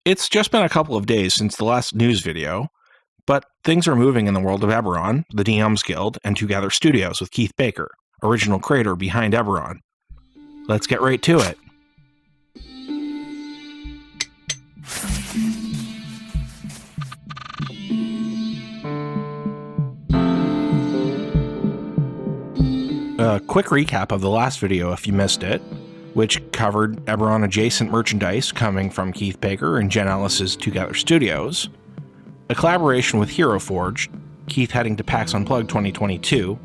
It's just been a couple of days since the last news video, but things are moving in the world of Eberron, the DMs Guild, and Twogether Studios with Keith Baker, original creator behind Eberron. Let's get right to it. A quick recap of the last video if you missed it, which covered Eberron adjacent merchandise coming from Keith Baker and Jen Ellis's Twogether Studios, a collaboration with Hero Forge, Keith heading to PAX Unplugged 2022,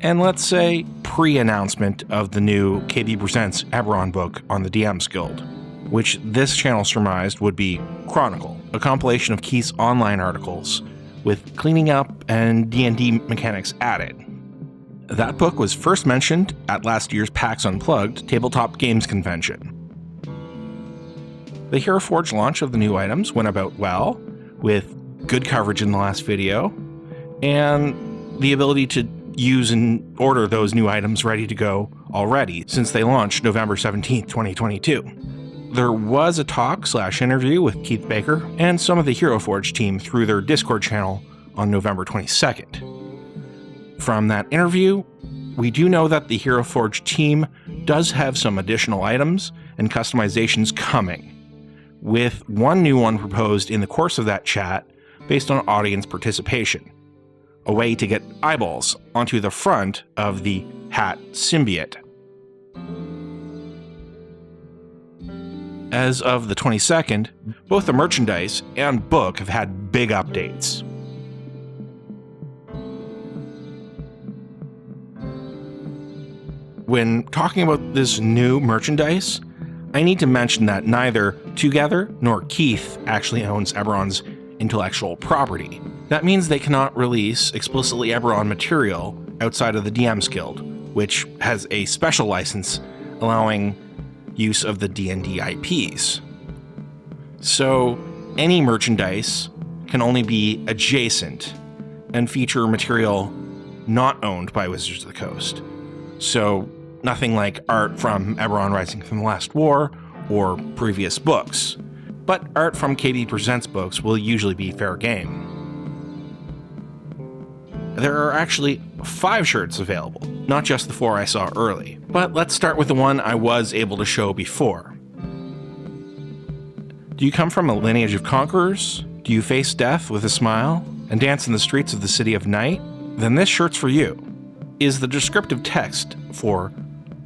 and let's say pre-announcement of the new KB Presents Eberron book on the DMs Guild, which this channel surmised would be Chronicle, a compilation of Keith's online articles with cleaning up and D&D mechanics added. That book was first mentioned at last year's PAX Unplugged tabletop games convention. The Hero Forge launch of the new items went about well, with good coverage in the last video, and the ability to use and order those new items ready to go already since they launched November 17th, 2022. There was a talk/interview with Keith Baker and some of the Hero Forge team through their Discord channel on November 22nd. From that interview, we do know that the Hero Forge team does have some additional items and customizations coming, with one new one proposed in the course of that chat based on audience participation, a way to get eyeballs onto the front of the hat symbiote. As of the 22nd, both the merchandise and book have had big updates. When talking about this new merchandise, I need to mention that neither Twogether nor Keith actually owns Eberron's intellectual property. That means they cannot release explicitly Eberron material outside of the DMs Guild, which has a special license allowing use of the D&D IPs. So any merchandise can only be adjacent and feature material not owned by Wizards of the Coast. So nothing like art from Eberron Rising from the Last War or previous books, but art from KB Presents books will usually be fair game. There are actually 5 shirts available, not just the 4 I saw early, but let's start with the one I was able to show before. Do you come from a lineage of conquerors? Do you face death with a smile and dance in the streets of the City of Night? Then this shirt's for you. Is the descriptive text for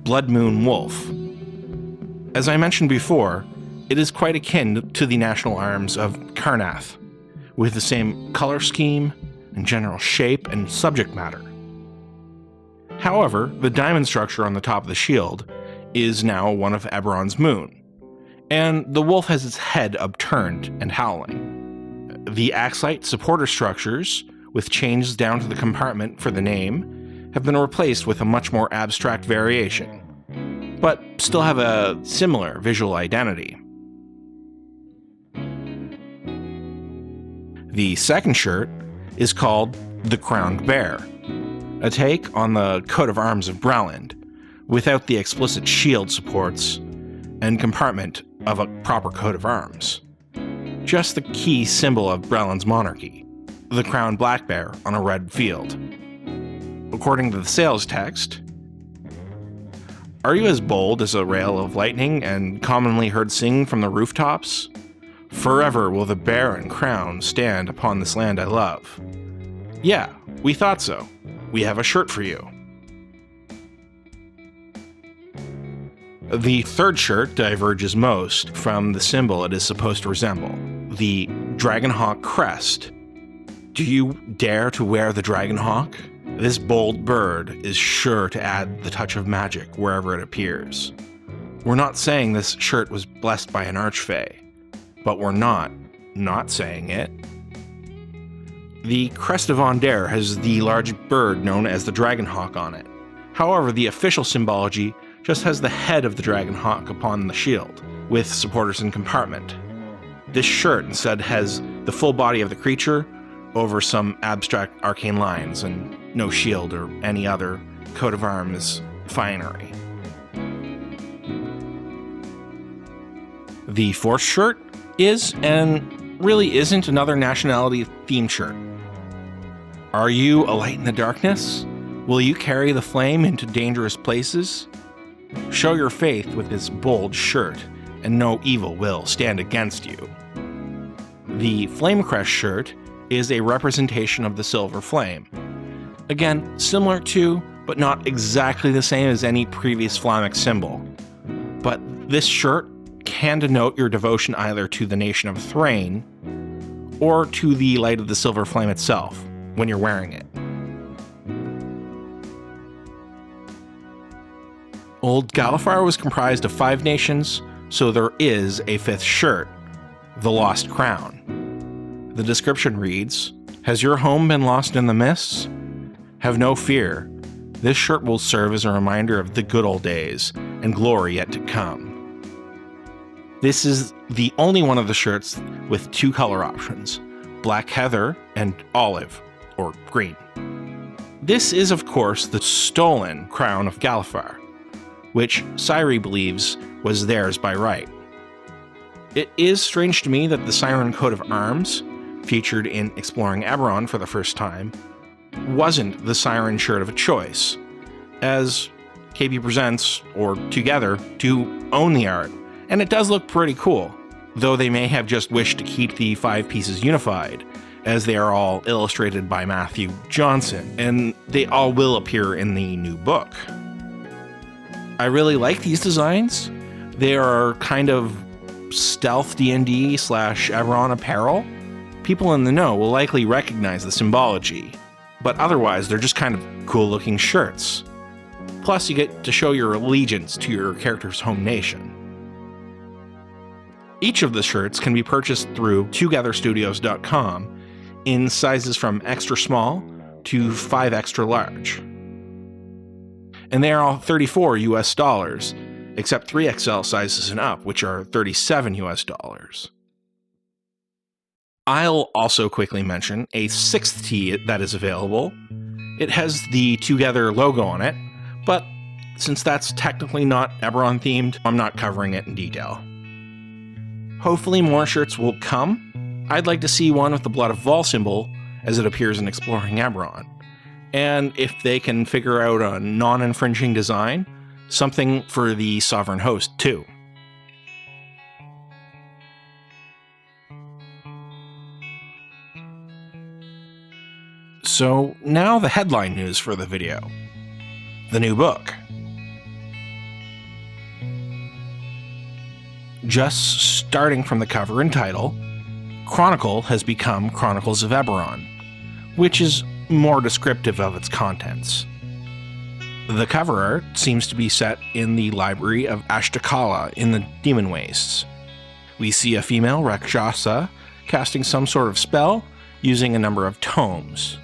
Blood Moon Wolf. As I mentioned before, it is quite akin to the national arms of Karnath, with the same color scheme and general shape and subject matter. However, the diamond structure on the top of the shield is now one of Eberron's moon, and the wolf has its head upturned and howling. The Axite supporter structures, with chains down to the compartment for the name, have been replaced with a much more abstract variation, but still have a similar visual identity. The second shirt is called The Crowned Bear, a take on the coat of arms of Breland, without the explicit shield supports and compartment of a proper coat of arms. Just the key symbol of Breland's monarchy, the crowned black bear on a red field. According to the sales text, are you as bold as a rail of lightning and commonly heard singing from the rooftops? Forever will the bear and crown stand upon this land I love. Yeah, we thought so. We have a shirt for you. The third shirt diverges most from the symbol it is supposed to resemble, the Dragonhawk crest. Do you dare to wear the Dragonhawk? This bold bird is sure to add the touch of magic wherever it appears. We're not saying this shirt was blessed by an archfey, but we're not saying it. The crest of Ondare has the large bird known as the Dragonhawk on it. However, the official symbology just has the head of the Dragonhawk upon the shield, with supporters and compartment. This shirt instead has the full body of the creature over some abstract arcane lines and no shield or any other coat of arms finery. The fourth shirt is and really isn't another nationality-themed shirt. Are you a light in the darkness? Will you carry the flame into dangerous places? Show your faith with this bold shirt, and no evil will stand against you. The Flame Crest shirt is a representation of the silver flame. Again, similar to, but not exactly the same as any previous Flamic symbol. But this shirt can denote your devotion either to the nation of Thrain, or to the light of the silver flame itself, when you're wearing it. Old Galifar was comprised of 5 nations, so there is a 5th shirt, the Lost Crown. The description reads, "Has your home been lost in the mists? Have no fear. This shirt will serve as a reminder of the good old days and glory yet to come." This is the only one of the shirts with 2 color options, black heather and olive, or green. This is, of course, the stolen crown of Galifar, which Ciri believes was theirs by right. It is strange to me that the Siren coat of arms, featured in Exploring Eberron for the first time, wasn't the Siren shirt of a choice, as KB Presents, or Twogether, do own the art, and it does look pretty cool, though they may have just wished to keep the 5 pieces unified, as they are all illustrated by Matthew Johnson, and they all will appear in the new book. I really like these designs. They are kind of stealth D&D / Eberron apparel. People in the know will likely recognize the symbology, but otherwise they're just kind of cool looking shirts. Plus you get to show your allegiance to your character's home nation. Each of the shirts can be purchased through togetherstudios.com in sizes from extra small to 5 extra large. And they are all $34 US, except 3XL sizes and up, which are $37 US. I'll also quickly mention a 6th tee that is available. It has the Twogether logo on it, but since that's technically not Eberron themed, I'm not covering it in detail. Hopefully more shirts will come. I'd like to see one with the Blood of Vol symbol as it appears in Exploring Eberron. And if they can figure out a non-infringing design, something for the Sovereign Host too. So now the headline news for the video. The new book. Just starting from the cover and title, Chronicle has become Chronicles of Eberron, which is more descriptive of its contents. The cover art seems to be set in the library of Ashtakala in the Demon Wastes. We see a female Rakshasa casting some sort of spell using a number of tomes.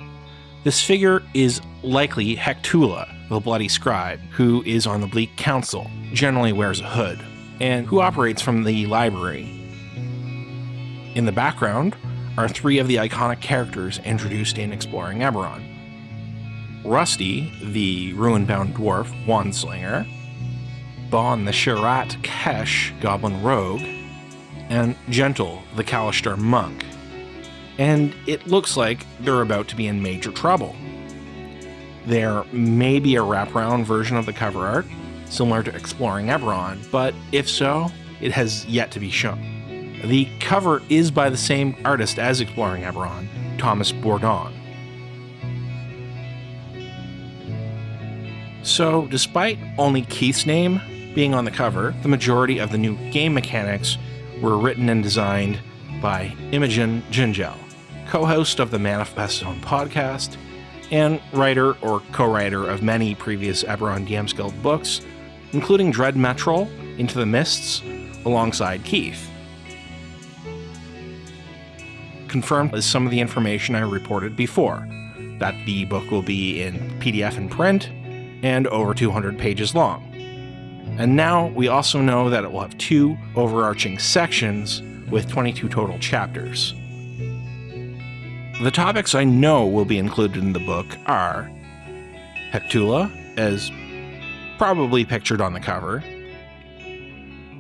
This figure is likely Hectula, the Bloody Scribe, who is on the Bleak Council, generally wears a hood, and who operates from the library. In the background are 3 of the iconic characters introduced in Exploring Eberron. Rusty, the ruin-bound dwarf Wandslinger, Bon the Shirat Kesh Goblin Rogue, and Gentle the Kalishtar Monk. And it looks like they're about to be in major trouble. There may be a wraparound version of the cover art, similar to Exploring Eberron, but if so, it has yet to be shown. The cover is by the same artist as Exploring Eberron, Thomas Bourdon. So, despite only Keith's name being on the cover, the majority of the new game mechanics were written and designed by Imogen Gingell, co-host of the Manifest Zone podcast, and writer or co-writer of many previous Eberron DMs Guild books, including Dread Metrol, Into the Mists, alongside Keith. Confirmed is some of the information I reported before, that the book will be in PDF and print, and over 200 pages long. And now we also know that it will have 2 overarching sections with 22 total chapters. The topics I know will be included in the book are Hectula, as probably pictured on the cover,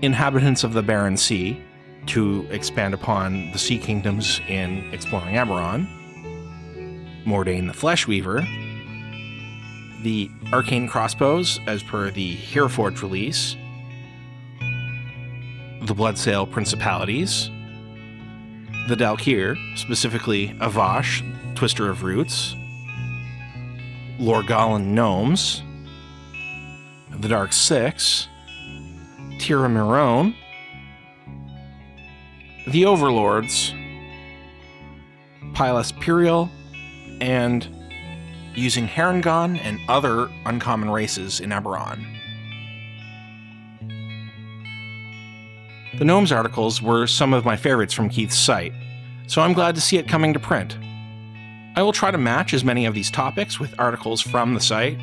Inhabitants of the Barren Sea, to expand upon the Sea Kingdoms in Exploring Eberron, Mordain the Fleshweaver, the Arcane Crossbows as per the Hereforge release, the Bloodsail Principalities, the Dalkir, specifically Avash, Twister of Roots, Lorgalan Gnomes, the Dark Six, Tira Miron, the Overlords, Pylus Puriel, and using Harengon and other uncommon races in Eberron. The Gnomes articles were some of my favorites from Keith's site, so I'm glad to see it coming to print. I will try to match as many of these topics with articles from the site,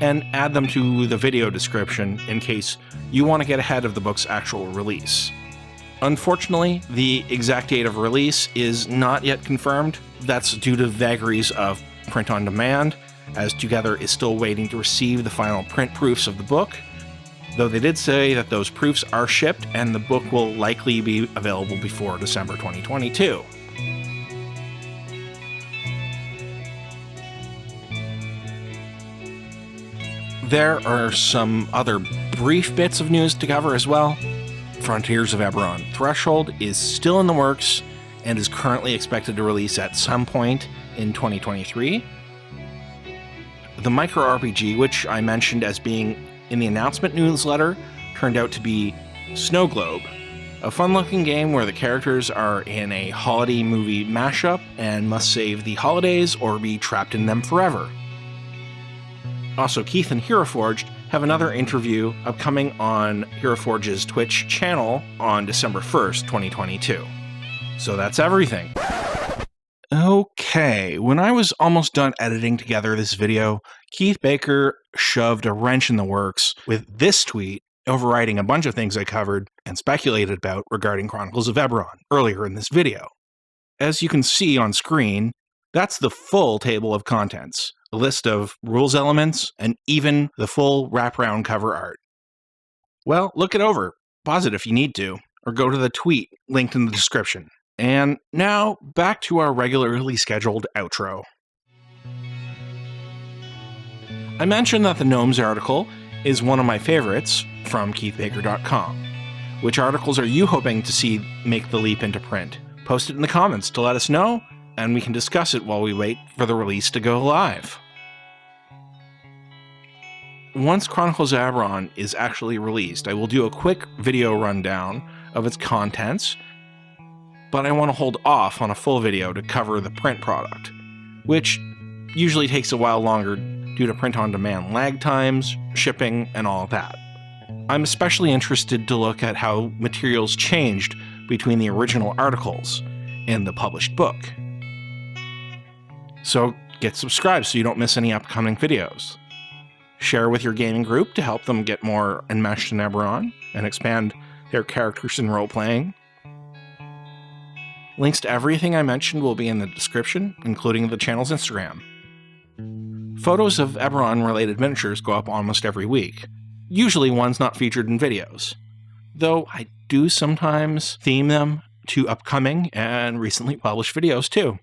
and add them to the video description in case you want to get ahead of the book's actual release. Unfortunately, the exact date of release is not yet confirmed. That's due to vagaries of print on demand, as Twogether is still waiting to receive the final print proofs of the book, though they did say that those proofs are shipped and the book will likely be available before December 2022. There are some other brief bits of news to cover as well. Frontiers of Eberron Threshold is still in the works and is currently expected to release at some point in 2023. The micro RPG, which I mentioned as being in the announcement newsletter, turned out to be Snow Globe, a fun-looking game where the characters are in a holiday movie mashup and must save the holidays or be trapped in them forever. Also, Keith and Heroforged have another interview upcoming on Heroforge's Twitch channel on December 1st, 2022. So that's everything. Okay, when I was almost done editing together this video, Keith Baker shoved a wrench in the works with this tweet overriding a bunch of things I covered and speculated about regarding Chronicles of Eberron earlier in this video. As you can see on screen, that's the full table of contents, a list of rules elements, and even the full wraparound cover art. Well, look it over, pause it if you need to, or go to the tweet linked in the description. And now, back to our regularly scheduled outro. I mentioned that the Gnomes article is one of my favorites from keithbaker.com. Which articles are you hoping to see make the leap into print? Post it in the comments to let us know, and we can discuss it while we wait for the release to go live. Once Chronicles of Eberron is actually released, I will do a quick video rundown of its contents, but I want to hold off on a full video to cover the print product, which usually takes a while longer due to print-on-demand lag times, shipping, and all of that. I'm especially interested to look at how materials changed between the original articles and the published book. So get subscribed so you don't miss any upcoming videos. Share with your gaming group to help them get more enmeshed in Eberron and expand their characters in role-playing. Links to everything I mentioned will be in the description, including the channel's Instagram. Photos of Eberron-related miniatures go up almost every week, usually ones not featured in videos, though I do sometimes theme them to upcoming and recently published videos too.